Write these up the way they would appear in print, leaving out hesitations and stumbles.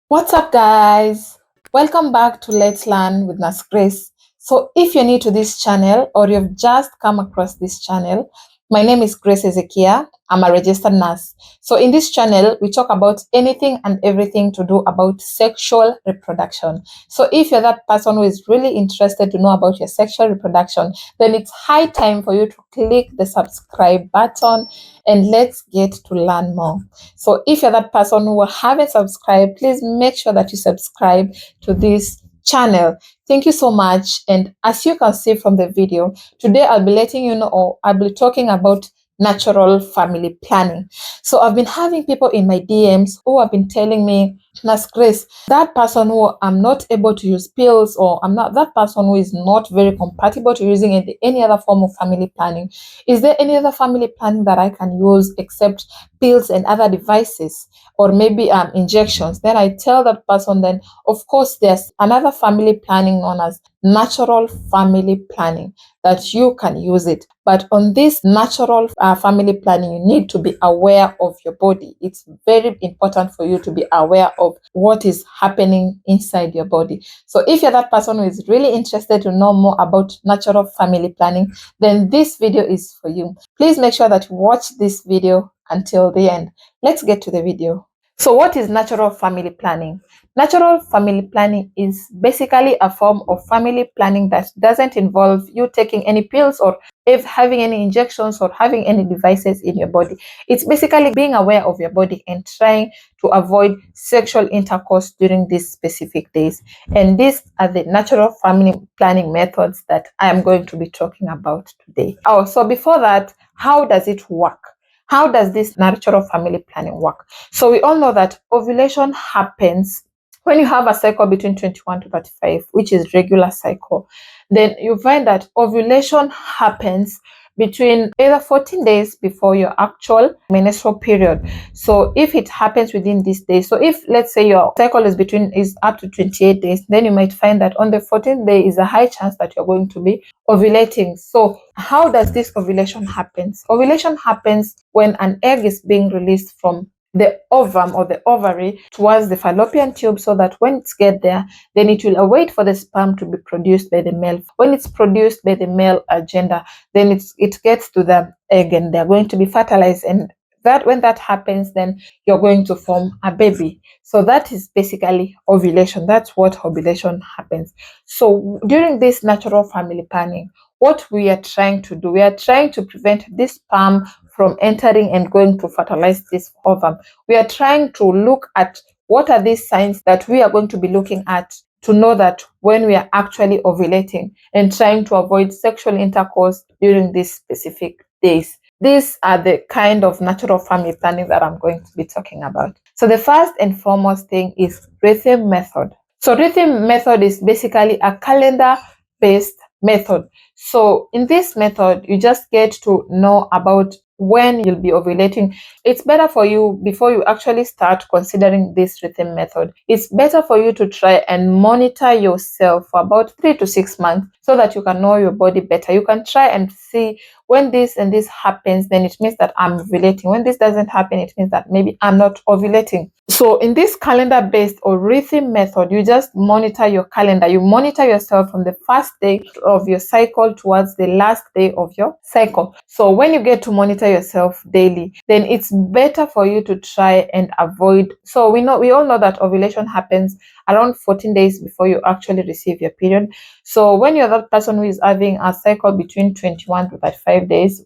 What's up, guys? Welcome back to Let's Learn with Nurse Grace. So, if you're new to this channel or you've just come across this channel, my name is Grace Ezekiah. I'm a registered nurse. So, in this channel, we talk about anything and everything to do about sexual reproduction. So, if you're that person who is really interested to know about your sexual reproduction, then it's high time for you to click the subscribe button and let's get to learn more. So if you're that person who haven't subscribed, please make sure that you subscribe to this channel. Thank you so much. And as you can see from the video, today I'll be letting you know, or I'll be talking about natural family planning. So I've been having people in my DMs who have been telling me, Nurse Grace, that person who I'm not able to use pills, or I'm not that person who is not very compatible to using any other form of family planning. Is there any other family planning that I can use except pills and other devices, or maybe injections? Then I tell that person, then of course there's another family planning known as natural family planning that you can use it. But on this natural family planning, you need to be aware of your body. It's very important for you to be aware of what is happening inside your body. So if you're that person who is really interested to know more about natural family planning, then this video is for you. Please make sure that you watch this video until the end. Let's get to the video. So what is natural family planning? Natural family planning is basically a form of family planning that doesn't involve you taking any pills or if having any injections or having any devices in your body. It's basically being aware of your body and trying to avoid sexual intercourse during these specific days. And these are the natural family planning methods that I am going to be talking about today. Oh, so before that, how does it work? How does this natural family planning work? So we all know that ovulation happens when you have a cycle between 21 to 35, which is regular cycle. Then you find that ovulation happens between either 14 days before your actual menstrual period. So if it happens within these days, so if let's say your cycle is up to 28 days, then you might find that on the 14th day is a high chance that you're going to be ovulating. So how does this ovulation happen? Ovulation happens when an egg is being released from the ovum or the ovary towards the fallopian tube, so that when it's get there, then it will await for the sperm to be produced by the male. When it's produced by the male gender, then it gets to the egg and they're going to be fertilized, and that when that happens, then you're going to form a baby. So that is basically ovulation. That's what ovulation happens. So during this natural family planning, what we are trying to do, we are trying to prevent this sperm from entering and going to fertilize this ovum. We are trying to look at what are these signs that we are going to be looking at to know that when we are actually ovulating, and trying to avoid sexual intercourse during these specific days. These are the kind of natural family planning that I'm going to be talking about. So the first and foremost thing is rhythm method. So rhythm method is basically a calendar-based method. So in this method, you just get to know about when you'll be ovulating. It's better for you, before you actually start considering this rhythm method, it's better for you to try and monitor yourself for about 3 to 6 months so that you can know your body better. You can try and see when this and this happens, then it means that I'm ovulating. When this doesn't happen, it means that maybe I'm not ovulating. So in this calendar-based or rhythm method, you just monitor your calendar. You monitor yourself from the first day of your cycle towards the last day of your cycle. So when you get to monitor yourself daily, then it's better for you to try and avoid. So we all know that ovulation happens around 14 days before you actually receive your period. So when you're that person who is having a cycle between 21 to 35 days,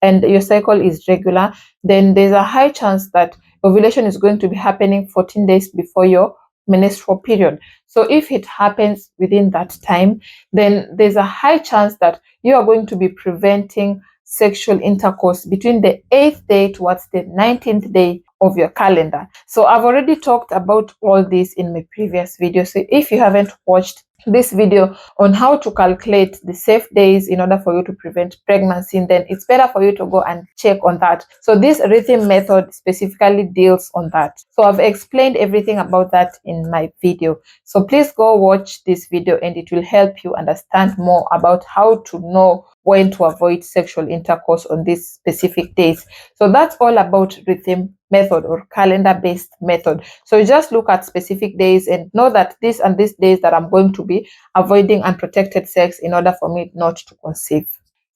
and your cycle is regular, then there's a high chance that ovulation is going to be happening 14 days before your menstrual period. So if it happens within that time, then there's a high chance that you are going to be preventing sexual intercourse between the 8th day towards the 19th day of your calendar. So I've already talked about all this in my previous video. So if you haven't watched this video on how to calculate the safe days in order for you to prevent pregnancy, then it's better for you to go and check on that. So this rhythm method specifically deals on that. So I've explained everything about that in my video. So please go watch this video and it will help you understand more about how to know when to avoid sexual intercourse on these specific days. So that's all about rhythm method or calendar-based method. So you just look at specific days and know that this and these days that I'm going to be avoiding unprotected sex in order for me not to conceive.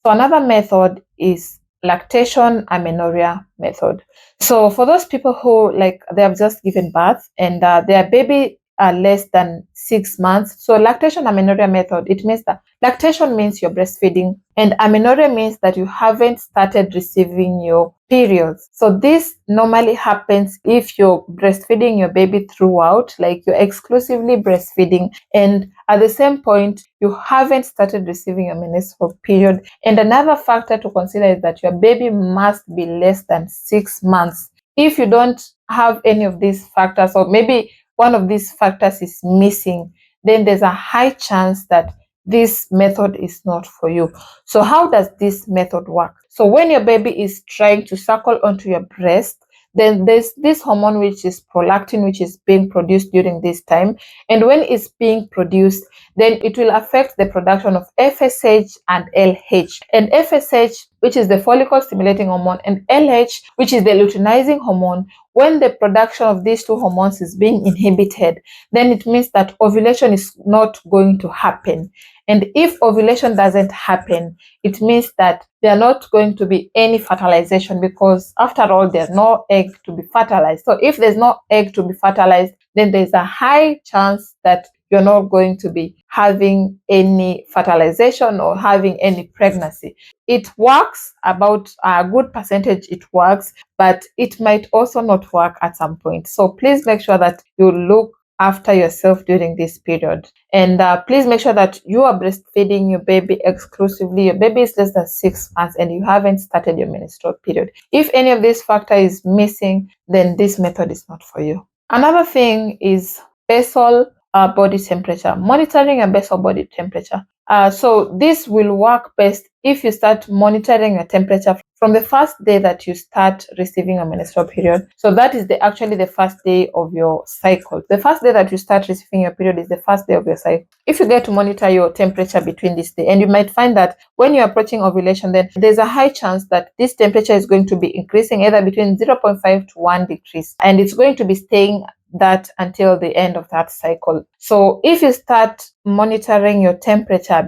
So another method is lactation amenorrhea method. So for those people who like they have just given birth and their baby are less than 6 months. So lactation amenorrhea method, it means that lactation means you're breastfeeding and amenorrhea means that you haven't started receiving your periods. So this normally happens if you're breastfeeding your baby throughout, like you're exclusively breastfeeding, and at the same point you haven't started receiving your menstrual period. And another factor to consider is that your baby must be less than 6 months. If you don't have any of these factors, or maybe one of these factors is missing, then there's a high chance that this method is not for you. So how does this method work? So when your baby is trying to suckle onto your breast, then there's this hormone which is prolactin, which is being produced during this time. And when it's being produced, then it will affect the production of FSH and LH. And FSH, which is the follicle stimulating hormone, and LH, which is the luteinizing hormone, when the production of these two hormones is being inhibited, then it means that ovulation is not going to happen. And if ovulation doesn't happen, it means that there are not going to be any fertilization, because after all, there's no egg to be fertilized. So if there's no egg to be fertilized, then there's a high chance that you're not going to be having any fertilization or having any pregnancy. It works about a good percentage, it works, but it might also not work at some point. So please make sure that you look after yourself during this period. And please make sure that you are breastfeeding your baby exclusively. Your baby is less than 6 months and you haven't started your menstrual period. If any of this factor is missing, then this method is not for you. Another thing is basal body temperature, monitoring a basal body temperature. So this will work best if you start monitoring your temperature from the first day that you start receiving a menstrual period. So that is actually the first day of your cycle. The first day that you start receiving your period is the first day of your cycle. If you get to monitor your temperature between this day, and you might find that when you're approaching ovulation, then there's a high chance that this temperature is going to be increasing either between 0.5 to 1 degrees, and it's going to be staying that until the end of that cycle. So if you start monitoring your temperature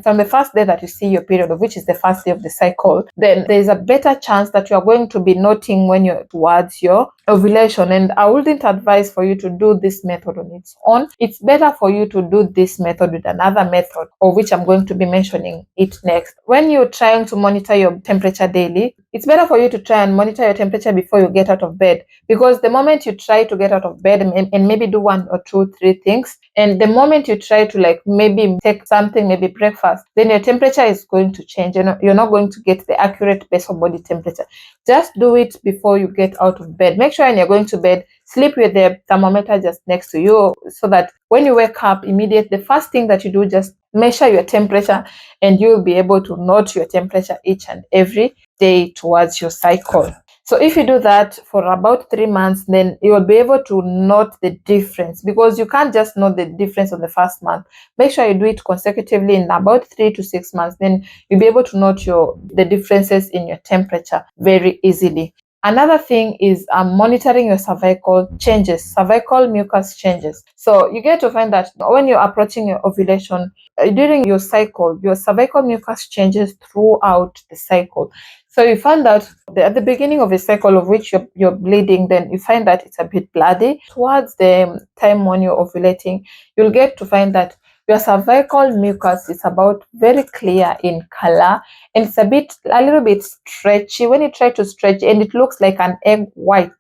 from the first day that you see your period, which is the first day of the cycle, then there's a better chance that you are going to be noting when you're towards your ovulation. And I wouldn't advise for you to do this method on its own. It's better for you to do this method with another method, of which I'm going to be mentioning it next. When you're trying to monitor your temperature daily, it's better for you to try and monitor your temperature before you get out of bed, because the moment you try to get out of bed and maybe do 1 or 2, 3 things, and the moment you try to like maybe take something, maybe breakfast, then your temperature is going to change. You're not going to get the accurate basal body temperature. Just do it before you get out of bed. Make sure when you're going to bed, sleep with the thermometer just next to you, so that when you wake up immediately, the first thing that you do, just measure your temperature, and you'll be able to note your temperature each and every day towards your cycle. So if you do that for about 3 months, then you will be able to note the difference, because you can't just note the difference on the first month. Make sure you do it consecutively in about 3 to 6 months. Then you'll be able to note the differences in your temperature very easily. Another thing is monitoring your cervical changes, cervical mucus changes. So you get to find that when you're approaching your ovulation, during your cycle, your cervical mucus changes throughout the cycle. So you find that at the beginning of a cycle of which you're bleeding, then you find that it's a bit bloody. Towards the time when you're ovulating, you'll get to find that your cervical mucus is about very clear in color, and it's a little bit stretchy. When you try to stretch, and it looks like an egg white,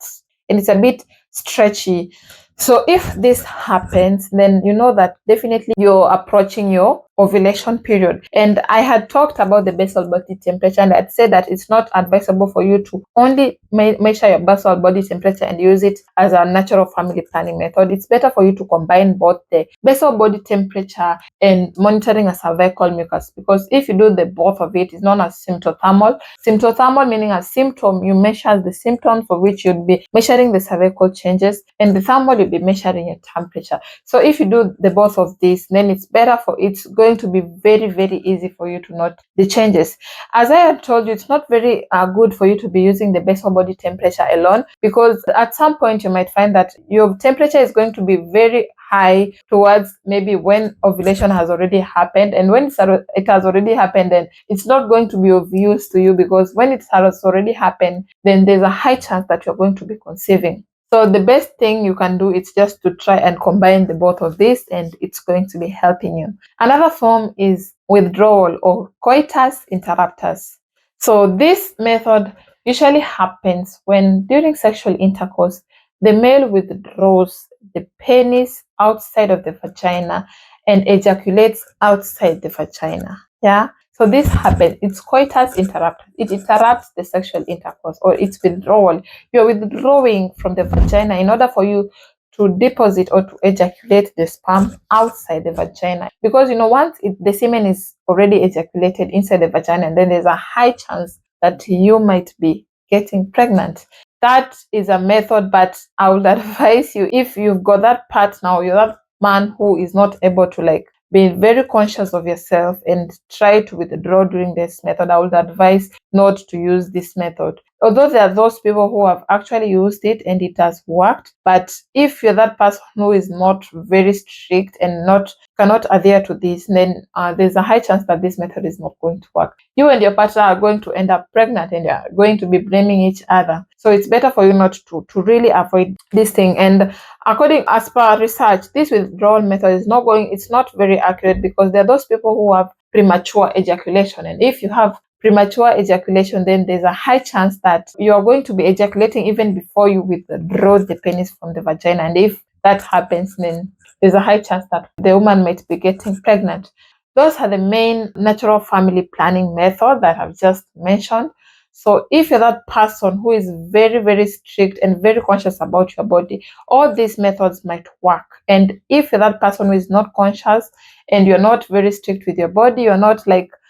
and it's a bit stretchy. So if this happens, then you know that definitely you're approaching your ovulation period. And I had talked about the basal body temperature, and I'd said that it's not advisable for you to only measure your basal body temperature and use it as a natural family planning method. It's better for you to combine both the basal body temperature and monitoring a cervical mucus, because if you do the both of it, it's known as symptothermal. Symptothermal meaning a symptom, you measure the symptoms for which you'd be measuring the cervical changes, and the thermal, be measuring your temperature. So if you do the both of these, then it's going to be very, very easy for you to note the changes. As I had told you, it's not very good for you to be using the basal body temperature alone, because at some point you might find that your temperature is going to be very high towards maybe when ovulation has already happened. And when it has already happened, then it's not going to be of use to you, because when it has already happened, then there's a high chance that you're going to be conceiving. So the best thing you can do is just to try and combine the both of these, and it's going to be helping you. Another form is withdrawal or coitus interruptus. So this method usually happens when during sexual intercourse, the male withdraws the penis outside of the vagina and ejaculates outside the vagina. Yeah. So this happens. It's coitus interruptus. It interrupts the sexual intercourse, or it's withdrawal. You're withdrawing from the vagina in order for you to deposit or to ejaculate the sperm outside the vagina. Because once the semen is already ejaculated inside the vagina, and then there's a high chance that you might be getting pregnant. That is a method, but I would advise you, if you've got that partner, or you're that man who is not able to be very conscious of yourself and try to withdraw during this method, I would advise not to use this method. Although there are those people who have actually used it and it has worked, but if you're that person who is not very strict and cannot adhere to this, then there's a high chance that this method is not going to work. You and your partner are going to end up pregnant, and you're going to be blaming each other. So it's better for you not to really avoid this thing. And as per research, this withdrawal method it's not very accurate, because there are those people who have premature ejaculation. And if you have premature ejaculation, then there's a high chance that you are going to be ejaculating even before you withdraw the penis from the vagina. And if that happens, then there's a high chance that the woman might be getting pregnant. Those are the main natural family planning method that I've just mentioned. So if you're that person who is very, very strict and very conscious about your body, all these methods might work. And if you're that person who is not conscious and you're not very strict with your body,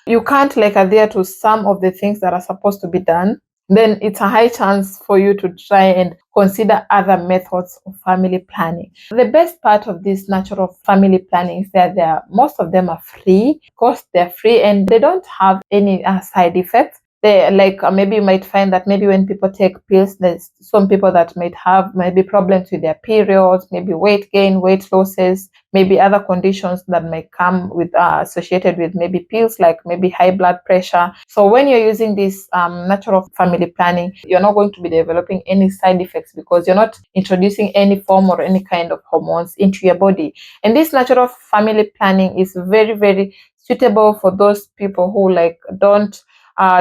you can't adhere to some of the things that are supposed to be done, then it's a high chance for you to try and consider other methods of family planning. The best part of this natural family planning is that most of them are free. Of course, they're free and they don't have any side effects. Maybe you might find that maybe when people take pills, there's some people that might have maybe problems with their periods, maybe weight gain, weight losses, maybe other conditions that might come with associated with maybe pills, like maybe high blood pressure. So when you're using this natural family planning, you're not going to be developing any side effects, because you're not introducing any form or any kind of hormones into your body. And this natural family planning is very, very suitable for those people who don't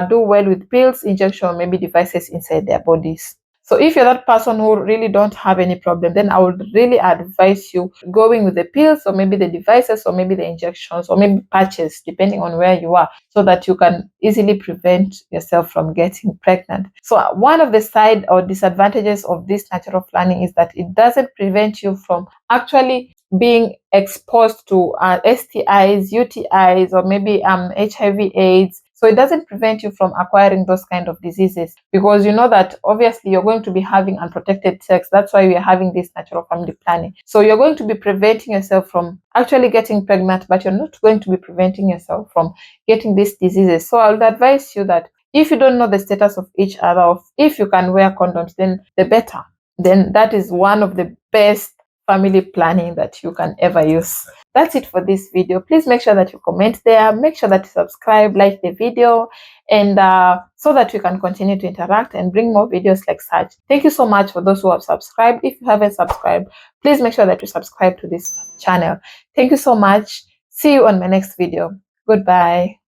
do well with pills, injection, or maybe devices inside their bodies. So if you're that person who really don't have any problem, then I would really advise you going with the pills, or maybe the devices, or maybe the injections, or maybe patches, depending on where you are, so that you can easily prevent yourself from getting pregnant. So one of the side or disadvantages of this natural planning is that it doesn't prevent you from actually being exposed to STIs, UTIs, or maybe HIV/AIDS. So it doesn't prevent you from acquiring those kind of diseases, because you know that obviously you're going to be having unprotected sex. That's why we are having this natural family planning. So you're going to be preventing yourself from actually getting pregnant, but you're not going to be preventing yourself from getting these diseases. So I would advise you that if you don't know the status of each other, or if you can wear condoms, then the better. Then that is one of the best family planning that you can ever use. That's it for this video. Please make sure that you comment there. Make sure that you subscribe, like the video, and so that we can continue to interact and bring more videos like such. Thank you so much for those who have subscribed. If you haven't subscribed, please make sure that you subscribe to this channel. Thank you so much. See you on my next video. Goodbye.